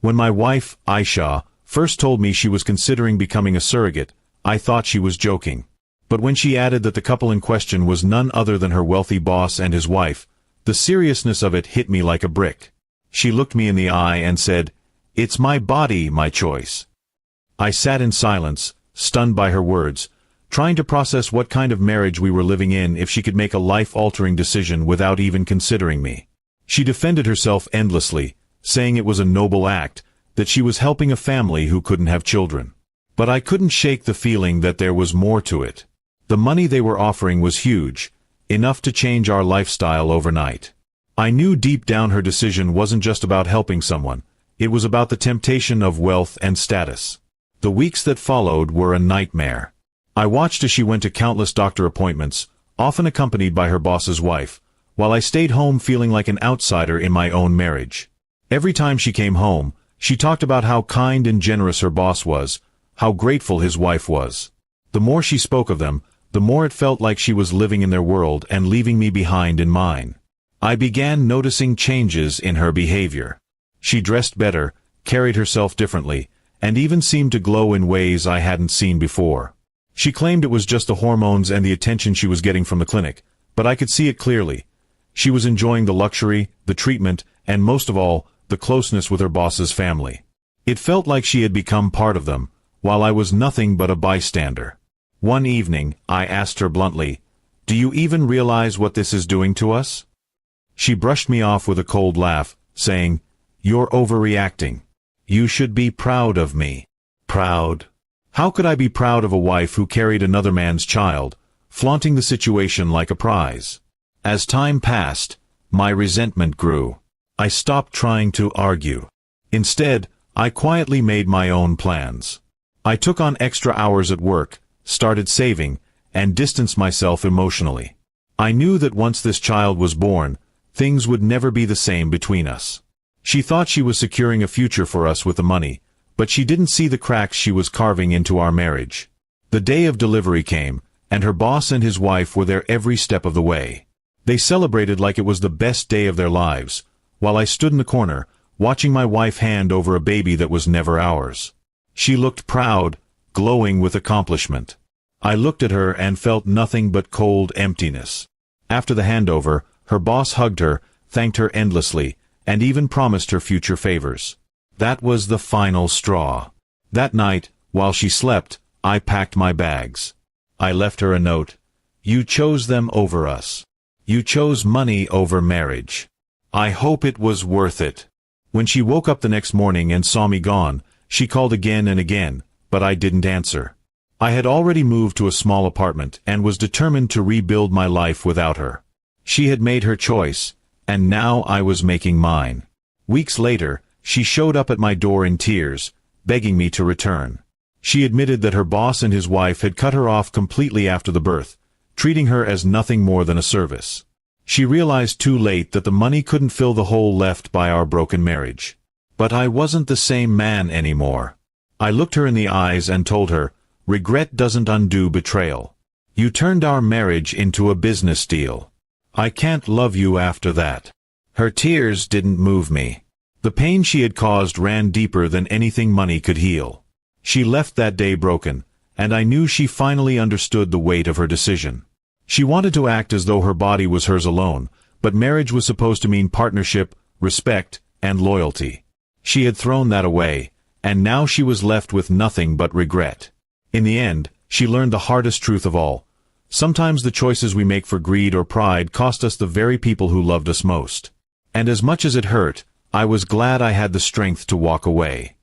When my wife, Aisha, first told me she was considering becoming a surrogate, I thought she was joking. But when she added that the couple in question was none other than her wealthy boss and his wife, the seriousness of it hit me like a brick. She looked me in the eye and said, "It's my body, my choice." I sat in silence, stunned by her words, trying to process what kind of marriage we were living in if she could make a life-altering decision without even considering me. She defended herself endlessly, saying it was a noble act, that she was helping a family who couldn't have children. But I couldn't shake the feeling that there was more to it. The money they were offering was huge, enough to change our lifestyle overnight. I knew deep down her decision wasn't just about helping someone, it was about the temptation of wealth and status. The weeks that followed were a nightmare. I watched as she went to countless doctor appointments, often accompanied by her boss's wife, while I stayed home feeling like an outsider in my own marriage. Every time she came home, she talked about how kind and generous her boss was, how grateful his wife was. The more she spoke of them, the more it felt like she was living in their world and leaving me behind in mine. I began noticing changes in her behavior. She dressed better, carried herself differently, and even seemed to glow in ways I hadn't seen before. She claimed it was just the hormones and the attention she was getting from the clinic, but I could see it clearly. She was enjoying the luxury, the treatment, and most of all, the closeness with her boss's family. It felt like she had become part of them, while I was nothing but a bystander. One evening, I asked her bluntly, "Do you even realize what this is doing to us?" She brushed me off with a cold laugh, saying, "You're overreacting. You should be proud of me." Proud? How could I be proud of a wife who carried another man's child, flaunting the situation like a prize? As time passed, my resentment grew. I stopped trying to argue. Instead, I quietly made my own plans. I took on extra hours at work, started saving, and distanced myself emotionally. I knew that once this child was born, things would never be the same between us. She thought she was securing a future for us with the money, but she didn't see the cracks she was carving into our marriage. The day of delivery came, and her boss and his wife were there every step of the way. They celebrated like it was the best day of their lives, while I stood in the corner, watching my wife hand over a baby that was never ours. She looked proud, glowing with accomplishment. I looked at her and felt nothing but cold emptiness. After the handover, her boss hugged her, thanked her endlessly, and even promised her future favors. That was the final straw. That night, while she slept, I packed my bags. I left her a note. "You chose them over us. You chose money over marriage. I hope it was worth it." When she woke up the next morning and saw me gone, she called again and again, but I didn't answer. I had already moved to a small apartment and was determined to rebuild my life without her. She had made her choice, and now I was making mine. Weeks later, she showed up at my door in tears, begging me to return. She admitted that her boss and his wife had cut her off completely after the birth, treating her as nothing more than a service. She realized too late that the money couldn't fill the hole left by our broken marriage. But I wasn't the same man anymore. I looked her in the eyes and told her, "Regret doesn't undo betrayal. You turned our marriage into a business deal. I can't love you after that." Her tears didn't move me. The pain she had caused ran deeper than anything money could heal. She left that day broken, and I knew she finally understood the weight of her decision. She wanted to act as though her body was hers alone, but marriage was supposed to mean partnership, respect, and loyalty. She had thrown that away, and now she was left with nothing but regret. In the end, she learned the hardest truth of all. Sometimes the choices we make for greed or pride cost us the very people who loved us most. And as much as it hurt, I was glad I had the strength to walk away.